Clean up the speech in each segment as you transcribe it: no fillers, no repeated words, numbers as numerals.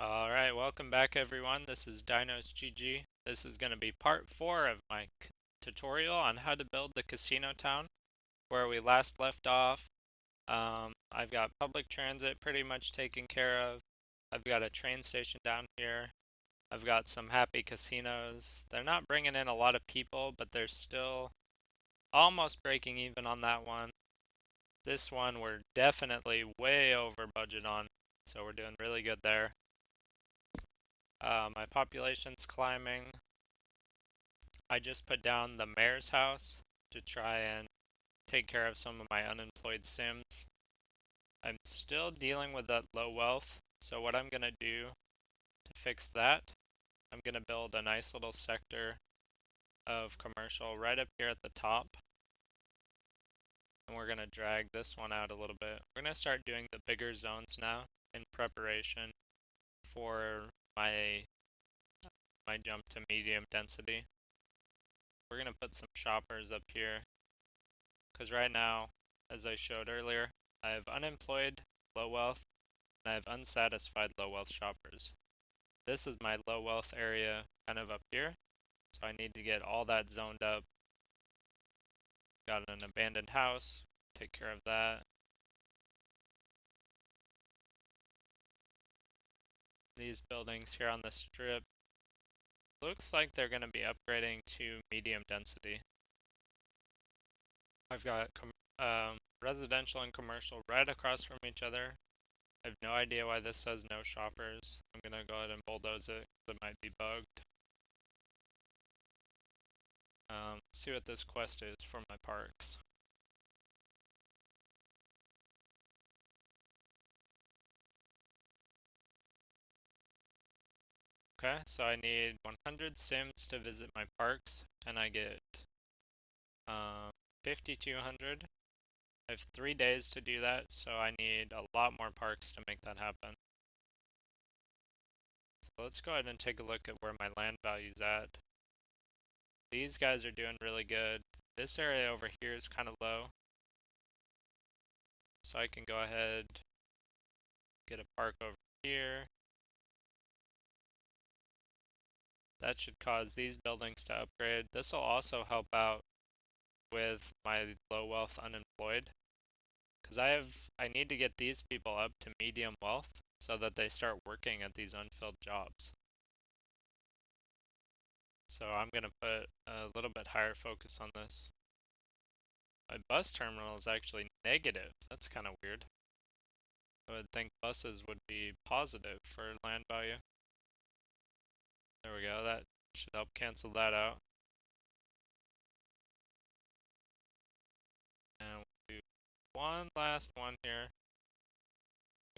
Alright, welcome back everyone. This is DinosGG. This is going to be part 4 of my tutorial on how to build the casino town where we last left off. I've got public transit pretty much taken care of. I've got a train station down here. I've got some happy casinos. They're not bringing in a lot of people, but they're still almost breaking even on that one. This one we're definitely way over budget on, so we're doing really good there. My population's climbing. I just put down the mayor's house to try and take care of some of my unemployed Sims. I'm still dealing with that low wealth, so what I'm gonna do to fix that, I'm gonna build a nice little sector of commercial right up here at the top. And we're gonna drag this one out a little bit. We're gonna start doing the bigger zones now in preparation for my jump to medium density. We're gonna put some shoppers up here because right now, as I showed earlier, I have unemployed low wealth and I have unsatisfied low wealth shoppers. This is my low wealth area kind of up here, so I need to get all that zoned up. Got an abandoned house, take care of that. These buildings here on the strip, looks like they're going to be upgrading to medium density. I've got residential and commercial right across from each other. I have no idea why this says no shoppers. I'm going to go ahead and bulldoze it because it might be bugged. Let's see what this quest is for my parks. Okay, so I need 100 Sims to visit my parks, and I get 5,200. I have 3 days to do that, so I need a lot more parks to make that happen. So let's go ahead and take a look at where my land value's at. These guys are doing really good. This area over here is kind of low. So I can go ahead, get a park over here. That should cause these buildings to upgrade. This will also help out with my low wealth unemployed. Because I need to get these people up to medium wealth so that they start working at these unfilled jobs. So I'm going to put a little bit higher focus on this. My bus terminal is actually negative. That's kind of weird. I would think buses would be positive for land value. There we go, that should help cancel that out. And we'll do one last one here.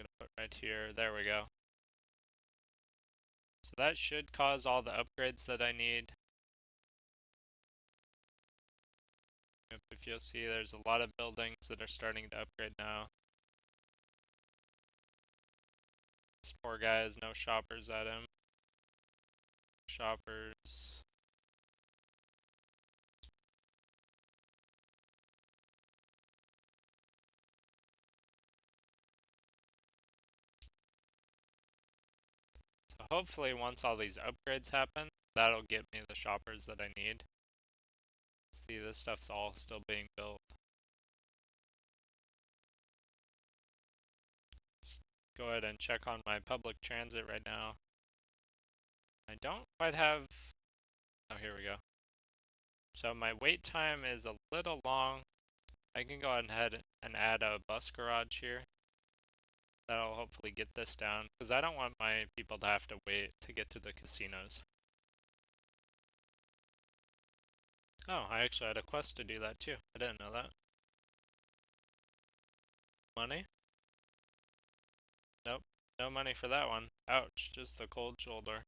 I'm gonna put right here, there we go. So that should cause all the upgrades that I need. If you'll see, there's a lot of buildings that are starting to upgrade now. This poor guy has no shoppers at him. Shoppers. So hopefully once all these upgrades happen, that'll get me the shoppers that I need. See, this stuff's all still being built. Let's go ahead and check on my public transit right now. I don't quite have... Oh, here we go. So my wait time is a little long. I can go ahead and add a bus garage here. That'll hopefully get this down, because I don't want my people to have to wait to get to the casinos. Oh, I actually had a quest to do that too. I didn't know that. Money? Nope, no money for that one. Ouch, just the cold shoulder.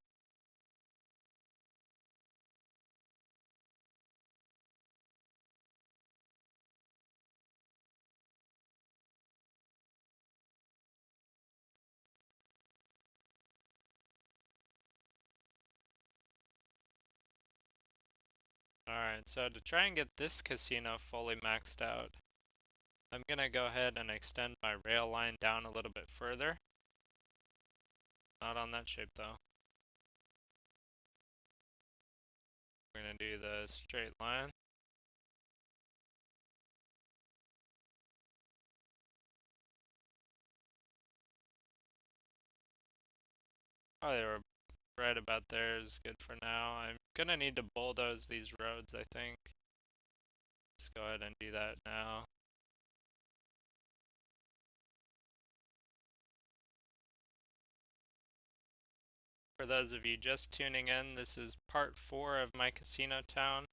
Alright, so to try and get this casino fully maxed out, I'm gonna go ahead and extend my rail line down a little bit further. Not on that shape though. We're gonna do the straight line. Probably right about there is good for now. I'm gonna need to bulldoze these roads, I think. Let's go ahead and do that now. For those of you just tuning in, this is part 4 of my casino town.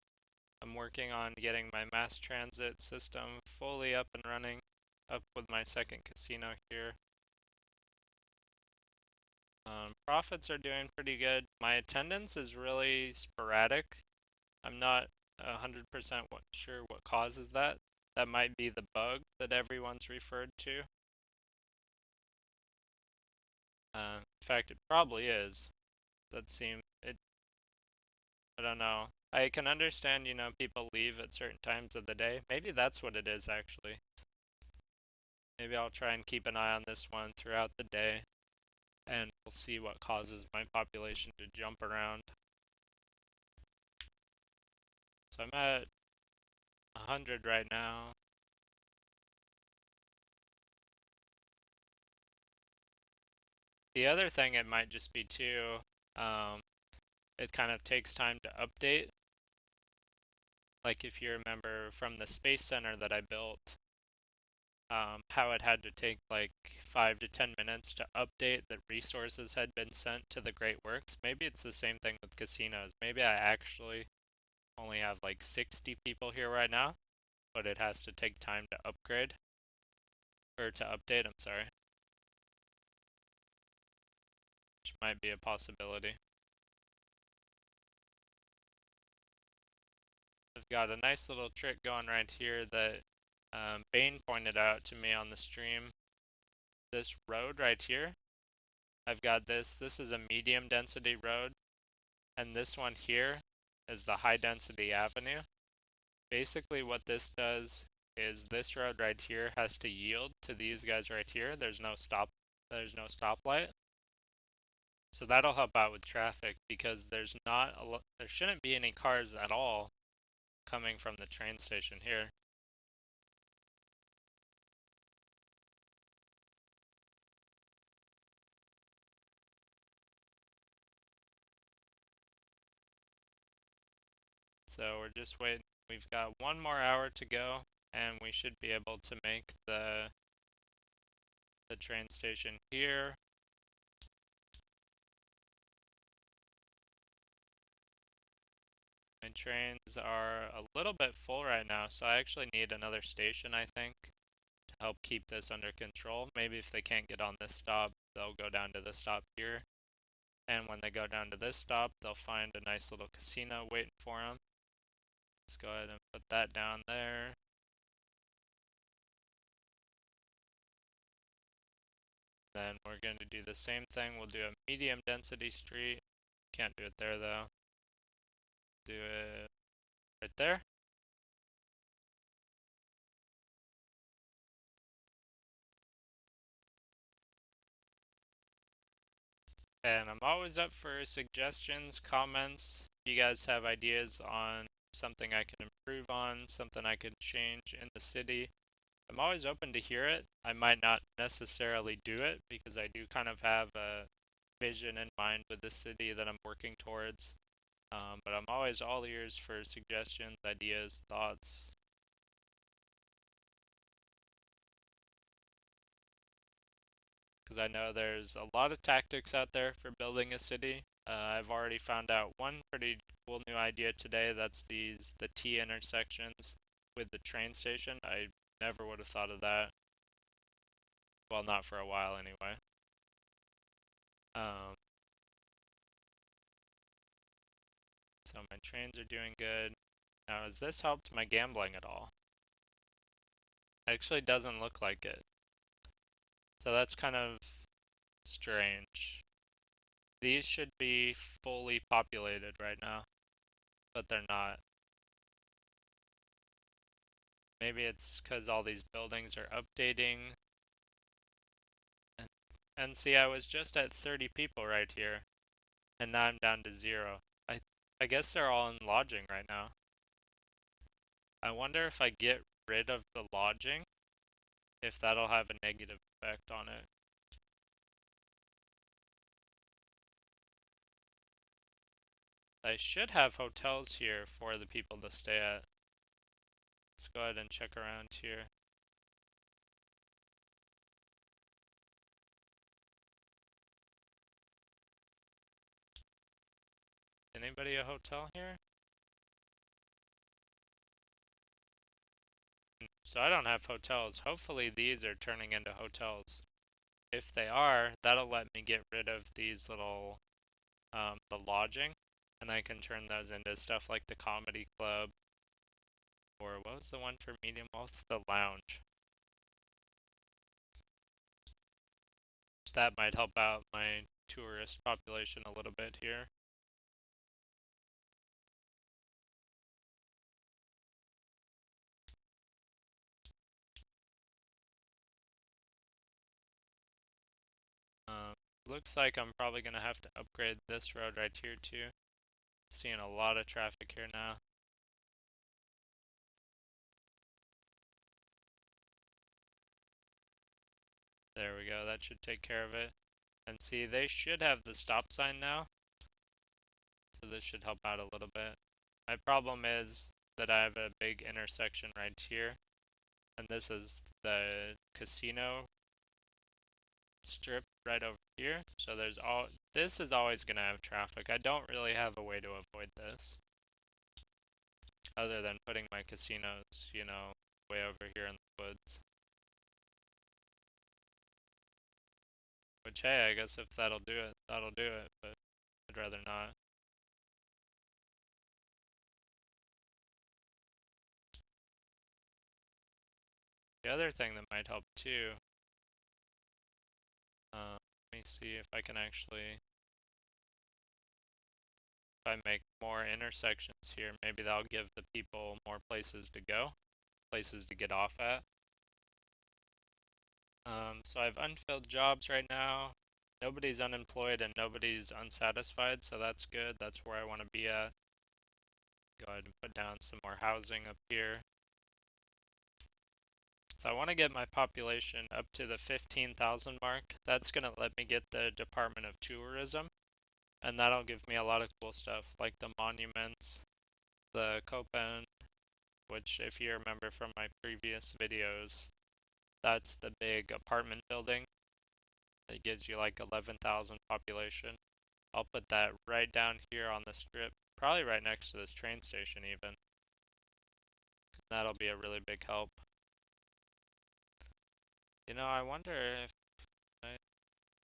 I'm working on getting my mass transit system fully up and running, up with my second casino here. Profits are doing pretty good. My attendance is really sporadic. I'm not 100% sure what causes that. That might be the bug that everyone's referred to. In fact, it probably is. I don't know. I can understand, people leave at certain times of the day. Maybe that's what it is, actually. Maybe I'll try and keep an eye on this one throughout the day, and we'll see what causes my population to jump around. So I'm at 100 right now. The other thing it might just be too, it kind of takes time to update. Like if you remember from the Space Center that I built, how it had to take like 5 to 10 minutes to update that resources had been sent to the Great Works. Maybe it's the same thing with casinos. Maybe I actually only have like 60 people here right now, but it has to take time to upgrade, or to update, I'm sorry. Which might be a possibility. I've got a nice little trick going right here that Bane pointed out to me on the stream. This road right here, I've got this is a medium density road, and this one here is the high density avenue. Basically what this does is this road right here has to yield to these guys right here. There's no stoplight. So that'll help out with traffic because there shouldn't be any cars at all coming from the train station here. So we're just waiting. We've got 1 more hour to go, and we should be able to make the train station here. My trains are a little bit full right now, so I actually need another station, I think, to help keep this under control. Maybe if they can't get on this stop, they'll go down to the stop here. And when they go down to this stop, they'll find a nice little casino waiting for them. Let's go ahead and put that down there. Then we're going to do the same thing. We'll do a medium density street. Can't do it there though. Do it right there. And I'm always up for suggestions, comments. If you guys have ideas on something I can improve on, something I could change in the city, I'm always open to hear it. I might not necessarily do it because I do kind of have a vision in mind with the city that I'm working towards. But I'm always all ears for suggestions, ideas, thoughts. Because I know there's a lot of tactics out there for building a city. I've already found out one pretty cool new idea today. That's the T intersections with the train station. I never would have thought of that. Well, not for a while anyway. So my trains are doing good. Now, has this helped my gambling at all? Actually doesn't look like it. So that's kind of strange. These should be fully populated right now, but they're not. Maybe it's because all these buildings are updating. And see, I was just at 30 people right here, and now I'm down to 0. I guess they're all in lodging right now. I wonder if I get rid of the lodging, if that'll have a negative effect on it. I should have hotels here for the people to stay at. Let's go ahead and check around here. Anybody a hotel here? So I don't have hotels. Hopefully these are turning into hotels. If they are, that'll let me get rid of these little, the lodging, and I can turn those into stuff like the comedy club, or what was the one for medium wealth? The lounge. So that might help out my tourist population a little bit here. Um, Looks like I'm probably gonna have to upgrade this road right here too. Seeing a lot of traffic here now. There we go, that should take care of it. And see, they should have the stop sign now, so this should help out a little bit. My problem is that I have a big intersection right here, and this is the casino strip right over here. So this is always gonna have traffic. I don't really have a way to avoid this, other than putting my casinos, way over here in the woods. Which, hey, I guess if that'll do it, that'll do it, but I'd rather not. The other thing that might help too, let me see if I can actually, if I make more intersections here, maybe that'll give the people more places to go, places to get off at. So I have unfilled jobs right now. Nobody's unemployed and nobody's unsatisfied, so that's good. That's where I want to be at. Go ahead and put down some more housing up here. So I want to get my population up to the 15,000 mark. That's going to let me get the Department of Tourism, and that'll give me a lot of cool stuff like the monuments, the Copen, which if you remember from my previous videos, that's the big apartment building. It gives you like 11,000 population. I'll put that right down here on the strip, probably right next to this train station even. That'll be a really big help. I wonder if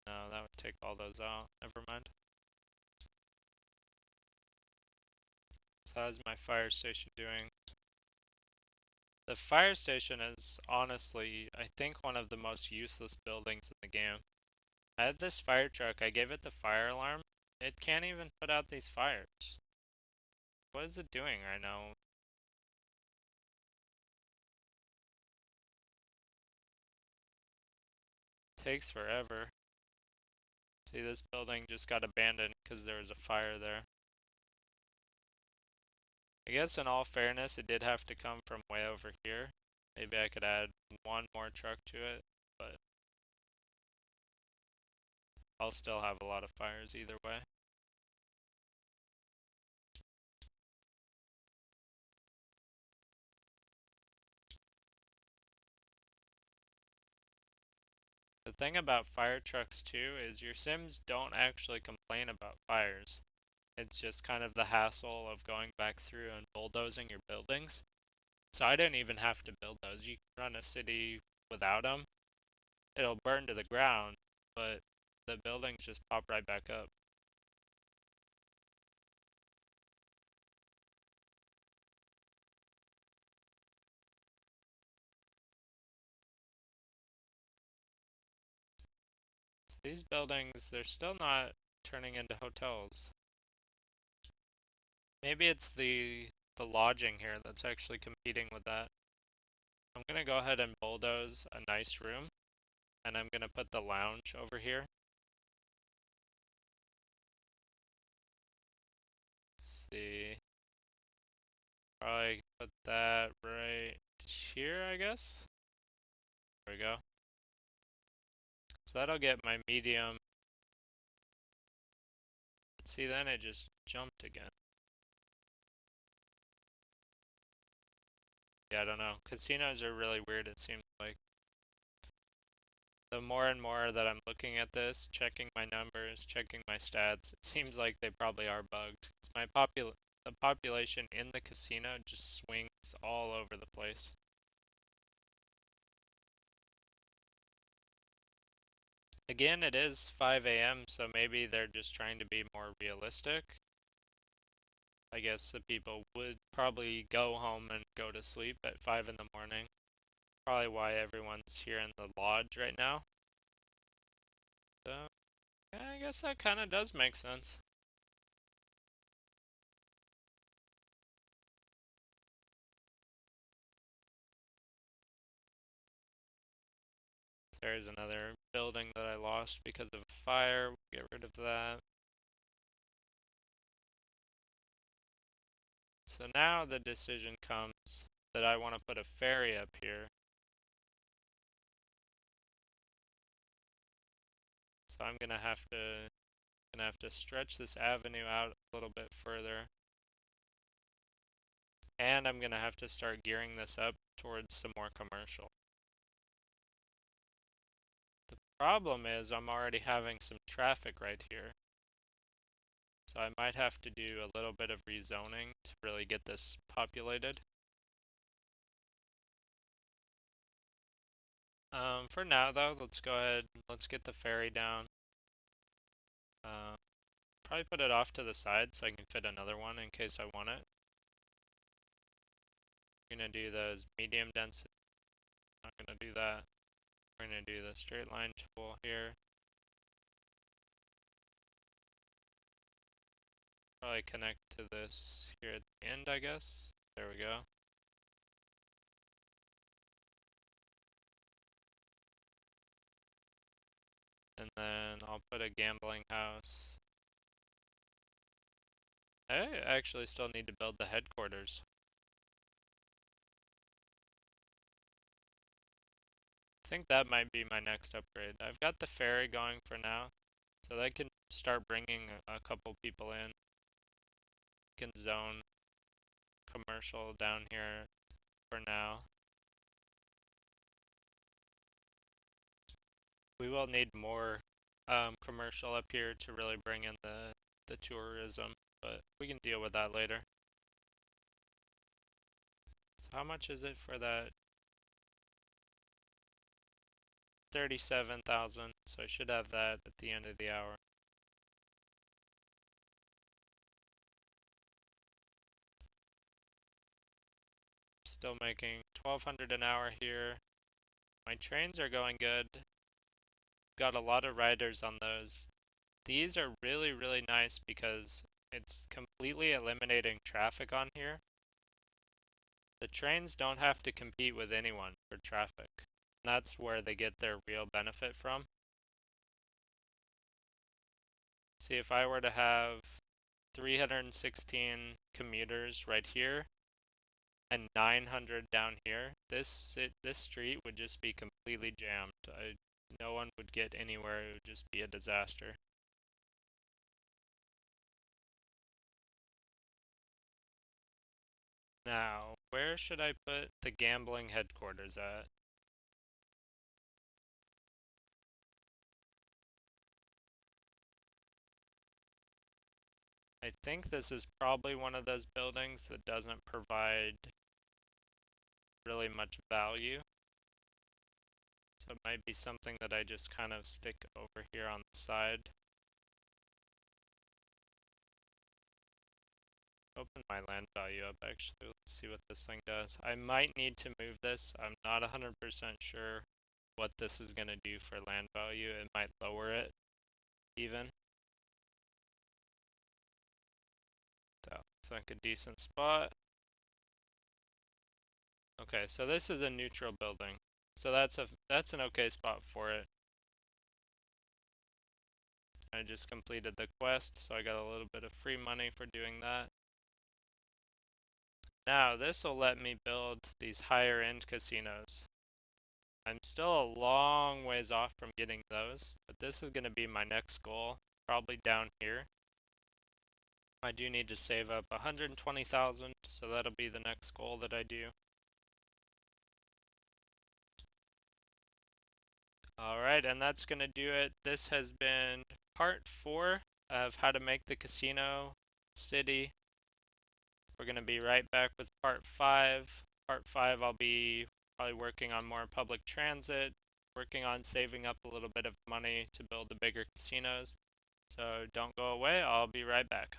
no, that would take all those out. Never mind. So how's my fire station doing? The fire station is honestly, I think, one of the most useless buildings in the game. I had this fire truck, I gave it the fire alarm. It can't even put out these fires. What is it doing right now? It takes forever. See, this building just got abandoned because there was a fire there. I guess in all fairness, it did have to come from way over here. Maybe I could add one more truck to it, but I'll still have a lot of fires either way. The thing about fire trucks too is your Sims don't actually complain about fires. It's just kind of the hassle of going back through and bulldozing your buildings. So I didn't even have to build those. You can run a city without them. It'll burn to the ground, but the buildings just pop right back up. So these buildings, they're still not turning into hotels. Maybe it's the lodging here that's actually competing with that. I'm gonna go ahead and bulldoze a nice room, And I'm gonna put the lounge over here. Let's see. Probably put that right here, I guess. There we go. So that'll get my medium. See, then it just jumped again. Yeah, I don't know. Casinos are really weird, it seems like. The more and more that I'm looking at this, checking my numbers, checking my stats, it seems like they probably are bugged. 'Cause the population in the casino just swings all over the place. Again, it is 5 a.m., so maybe they're just trying to be more realistic. I guess the people would probably go home and go to sleep at 5 in the morning. Probably why everyone's here in the lodge right now. So, yeah, I guess that kind of does make sense. There's another building that I lost because of a fire. We'll get rid of that. So now the decision comes that I want to put a ferry up here. So I'm gonna have to stretch this avenue out a little bit further. And I'm gonna have to start gearing this up towards some more commercial. The problem is I'm already having some traffic right here. So I might have to do a little bit of rezoning to really get this populated. For now though, let's go ahead, let's get the ferry down. Probably put it off to the side so I can fit another one in case I want it. We're gonna do those medium density. Not gonna do that. We're gonna do the straight line tool here. Probably connect to this here at the end, I guess. There we go. And then I'll put a gambling house. I actually still need to build the headquarters. I think that might be my next upgrade. I've got the ferry going for now, so that can start bringing a couple people in. Can zone commercial down here for now. We will need more commercial up here to really bring in the tourism, but we can deal with that later. So how much is it for that? 37,000, so I should have that at the end of the hour. Still making 1,200 an hour here. My trains are going good. Got a lot of riders on those. These are really, really nice because it's completely eliminating traffic on here. The trains don't have to compete with anyone for traffic. That's where they get their real benefit from. See, if I were to have 316 commuters right here and 900 down here, this street would just be completely jammed. No one would get anywhere. It would just be a disaster. Now, where should I put the gambling headquarters at? I think this is probably one of those buildings that doesn't provide really much value. So it might be something that I just kind of stick over here on the side. Open my land value up actually. Let's see what this thing does. I might need to move this. I'm not 100% sure what this is going to do for land value. It might lower it even. That looks like a decent spot. Okay, so this is a neutral building. So that's an okay spot for it. I just completed the quest, so I got a little bit of free money for doing that. Now, this will let me build these higher end casinos. I'm still a long ways off from getting those, but this is going to be my next goal, probably down here. I do need to save up 120,000, so that'll be the next goal that I do. Alright, and that's going to do it. This has been part 4 of how to make the casino city. We're going to be right back with part 5. Part 5, I'll be probably working on more public transit, working on saving up a little bit of money to build the bigger casinos. So don't go away, I'll be right back.